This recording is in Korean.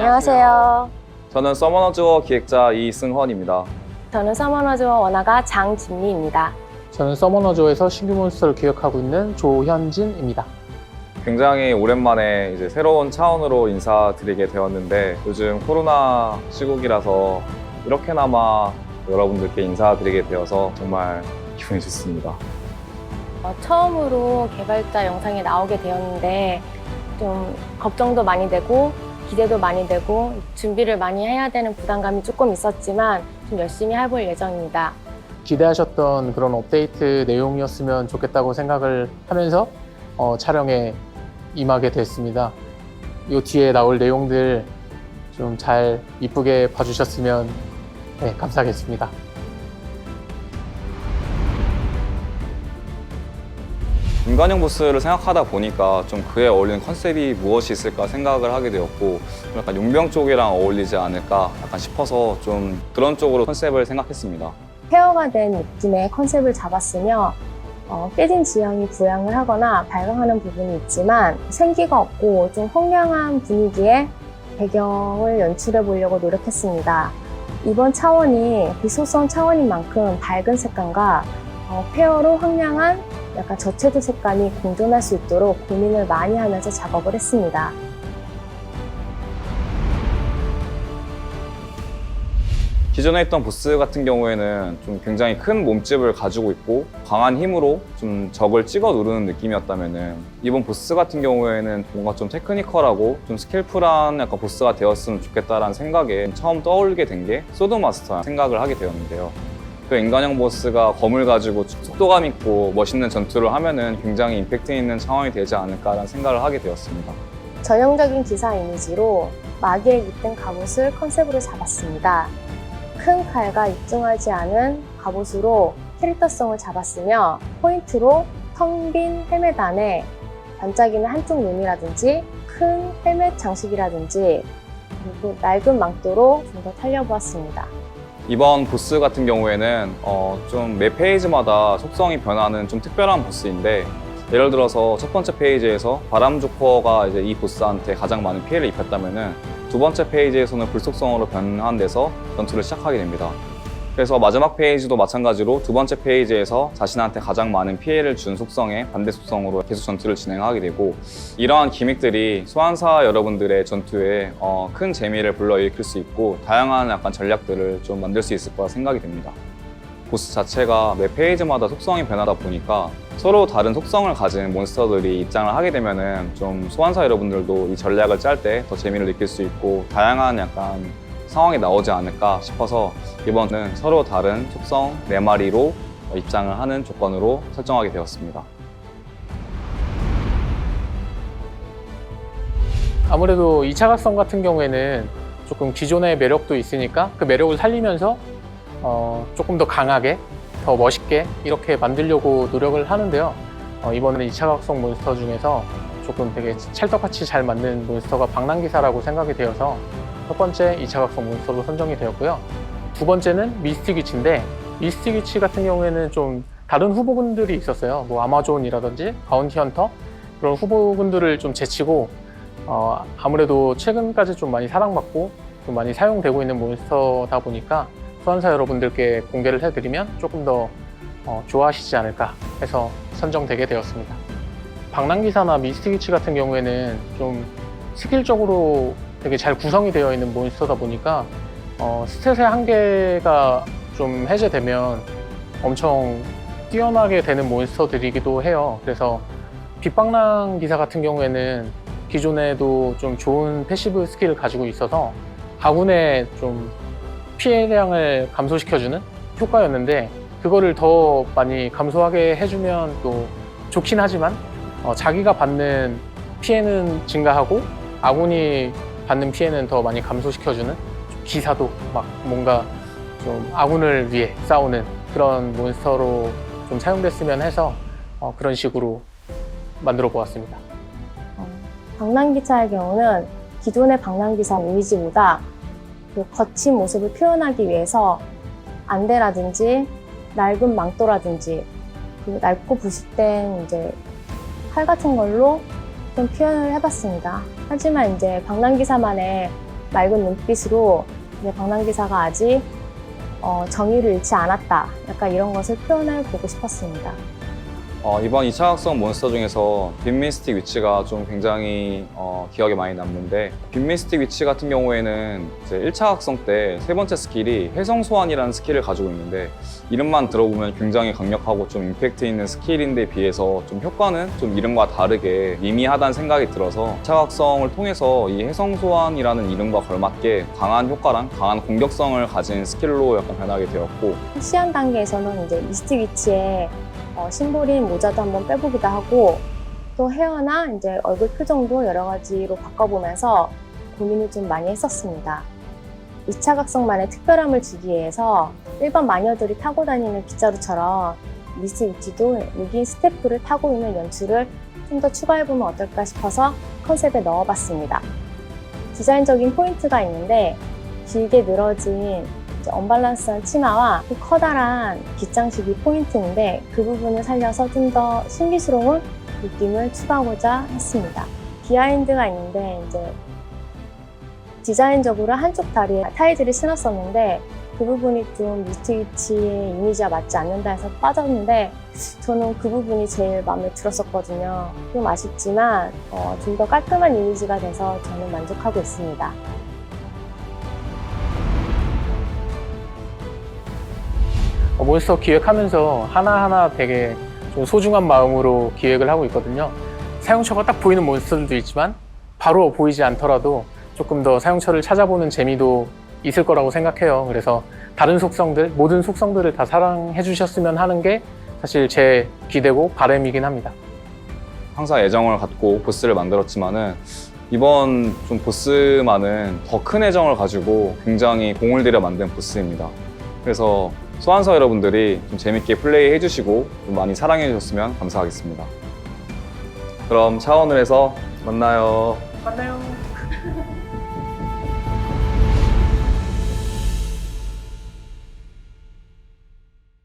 안녕하세요. 저는 서머너즈워 기획자 이승헌입니다. 저는 서머너즈워 원화가 장진미입니다. 저는 서머너즈워에서 신규 몬스터를 기획하고 있는 조현진입니다. 굉장히 오랜만에 이제 새로운 차원으로 인사드리게 되었는데 요즘 코로나 시국이라서 이렇게나마 여러분들께 인사드리게 되어서 정말 기분이 좋습니다. 처음으로 개발자 영상에 나오게 되었는데 좀 걱정도 많이 되고 기대도 많이 되고 준비를 많이 해야 되는 부담감이 조금 있었지만 좀 열심히 해볼 예정입니다. 기대하셨던 그런 업데이트 내용이었으면 좋겠다고 생각을 하면서 촬영에 임하게 됐습니다. 이 뒤에 나올 내용들 좀 잘 이쁘게 봐주셨으면 감사하겠습니다. 인간형 보스를 생각하다 보니까 좀 그에 어울리는 컨셉이 무엇이 있을까 생각을 하게 되었고 약간 용병 쪽이랑 어울리지 않을까 약간 싶어서 좀 그런 쪽으로 컨셉을 생각했습니다. 페어가 된 느낌의 컨셉을 잡았으며 깨진 지형이 부양을 하거나 발광하는 부분이 있지만 생기가 없고 좀 황량한 분위기의 배경을 연출해 보려고 노력했습니다. 이번 차원이 비소성 차원인 만큼 밝은 색감과 페어로 황량한 약간 저채도 색감이 공존할 수 있도록 고민을 많이 하면서 작업을 했습니다. 기존에 있던 보스 같은 경우에는 좀 굉장히 큰 몸집을 가지고 있고 강한 힘으로 좀 적을 찍어 누르는 느낌이었다면은 이번 보스 같은 경우에는 뭔가 좀 테크니컬하고 좀 스킬풀한 약간 보스가 되었으면 좋겠다라는 생각에 처음 떠올리게 된 게 소드마스터 생각을 하게 되었는데요. 그 인간형 보스가 검을 가지고 속도감 있고 멋있는 전투를 하면은 굉장히 임팩트 있는 상황이 되지 않을까라는 생각을 하게 되었습니다. 전형적인 기사 이미지로 마기에 깃든 갑옷을 컨셉으로 잡았습니다. 큰 칼과 입증하지 않은 갑옷으로 캐릭터성을 잡았으며 포인트로 텅 빈 헬멧 안에 반짝이는 한쪽 눈이라든지 큰 헬멧 장식이라든지 그리고 낡은 망토로 좀 더 살려보았습니다. 이번 보스 같은 경우에는 좀 매 페이지마다 속성이 변하는 좀 특별한 보스인데 예를 들어서 첫 번째 페이지에서 바람 조커가 이제 이 보스한테 가장 많은 피해를 입혔다면은 두 번째 페이지에서는 불속성으로 변환돼서 전투를 시작하게 됩니다. 그래서 마지막 페이지도 마찬가지로 두 번째 페이지에서 자신한테 가장 많은 피해를 준 속성의 반대 속성으로 계속 전투를 진행하게 되고 이러한 기믹들이 소환사 여러분들의 전투에 큰 재미를 불러일으킬 수 있고 다양한 약간 전략들을 좀 만들 수 있을 거라 생각이 됩니다. 보스 자체가 매 페이지마다 속성이 변하다 보니까 서로 다른 속성을 가진 몬스터들이 입장을 하게 되면은 좀 소환사 여러분들도 이 전략을 짤 때 더 재미를 느낄 수 있고 다양한 약간 상황이 나오지 않을까 싶어서 이번은 서로 다른 속성 4마리로 입장을 하는 조건으로 설정하게 되었습니다. 아무래도 2차 각성 같은 경우에는 조금 기존의 매력도 있으니까 그 매력을 살리면서 조금 더 강하게, 더 멋있게 이렇게 만들려고 노력을 하는데요. 이번에 2차 각성 몬스터 중에서 조금 되게 찰떡같이 잘 맞는 몬스터가 방랑기사라고 생각이 되어서 첫 번째 2차 각성 몬스터로 선정이 되었고요. 두 번째는 미스틱 위치인데 미스틱 위치 같은 경우에는 좀 다른 후보군들이 있었어요. 뭐 아마존이라든지 바운티 헌터 그런 후보군들을 좀 제치고 아무래도 최근까지 좀 많이 사랑받고 좀 많이 사용되고 있는 몬스터다 보니까 소환사 여러분들께 공개를 해드리면 조금 더 좋아하시지 않을까 해서 선정되게 되었습니다. 방랑기사나 미스틱 위치 같은 경우에는 좀 스킬적으로 되게 잘 구성이 되어 있는 몬스터다 보니까 스탯의 한계가 좀 해제되면 엄청 뛰어나게 되는 몬스터들이기도 해요. 그래서 빛방랑기사 같은 경우에는 기존에도 좀 좋은 패시브 스킬을 가지고 있어서 아군의 좀 피해량을 감소시켜주는 효과였는데 그거를 더 많이 감소하게 해주면 또 좋긴 하지만 자기가 받는 피해는 증가하고 아군이 받는 피해는 더 많이 감소시켜주는 기사도 막 뭔가 좀 아군을 위해 싸우는 그런 몬스터로 좀 사용됐으면 해서 그런 식으로 만들어 보았습니다. 방랑기사의 경우는 기존의 방랑기사 이미지보다 그 거친 모습을 표현하기 위해서 안대라든지 낡은 망토라든지 그 낡고 부식된 이제 칼 같은 걸로 좀 표현을 해봤습니다. 하지만 이제 방랑기사만의 맑은 눈빛으로 이제 방랑기사가 아직 정의를 잃지 않았다. 약간 이런 것을 표현해 보고 싶었습니다. 이번 2차 각성 몬스터 중에서 빔미스틱 위치가 좀 굉장히 기억에 많이 남는데, 빔미스틱 위치 같은 경우에는 이제 1차 각성 때 세 번째 스킬이 해성 소환이라는 스킬을 가지고 있는데, 이름만 들어보면 굉장히 강력하고 좀 임팩트 있는 스킬인데 비해서 좀 효과는 좀 이름과 다르게 미미하다는 생각이 들어서 2차 각성을 통해서 이 해성 소환이라는 이름과 걸맞게 강한 효과랑 강한 공격성을 가진 스킬로 약간 변하게 되었고, 시연 단계에서는 이제 미스틱 위치에 심볼인 모자도 한번 빼보기도 하고, 또 헤어나 이제 얼굴 표정도 여러 가지로 바꿔보면서 고민을 좀 많이 했었습니다. 2차 각성만의 특별함을 주기 위해서 일반 마녀들이 타고 다니는 빗자루처럼 미스틱 위치도 무기인 스태프를 타고 있는 연출을 좀 더 추가해보면 어떨까 싶어서 컨셉에 넣어봤습니다. 디자인적인 포인트가 있는데, 길게 늘어진 언밸런스한 치마와 커다란 빗장식이 포인트인데, 그 부분을 살려서 좀 더 신비스러운 느낌을 추가하고자 했습니다. 비하인드가 있는데, 이제 디자인적으로 한쪽 다리에 타이즈를 신었었는데 그 부분이 좀 미스틱 위치의 이미지와 맞지 않는다 해서 빠졌는데, 저는 그 부분이 제일 마음에 들었었거든요. 좀 아쉽지만 좀 더 깔끔한 이미지가 돼서 저는 만족하고 있습니다. 몬스터 기획하면서 하나하나 되게 좀 소중한 마음으로 기획을 하고 있거든요. 사용처가 딱 보이는 몬스터들도 있지만 바로 보이지 않더라도 조금 더 사용처를 찾아보는 재미도 있을 거라고 생각해요. 그래서 다른 속성들, 모든 속성들을 다 사랑해 주셨으면 하는 게 사실 제 기대고 바람이긴 합니다. 항상 애정을 갖고 보스를 만들었지만은 이번 좀 보스만은 더 큰 애정을 가지고 굉장히 공을 들여 만든 보스입니다. 그래서 소환사 여러분들이 좀 재밌게 플레이 해주시고 좀 많이 사랑해 주셨으면 감사하겠습니다. 그럼 차원을 해서 만나요. 만나요.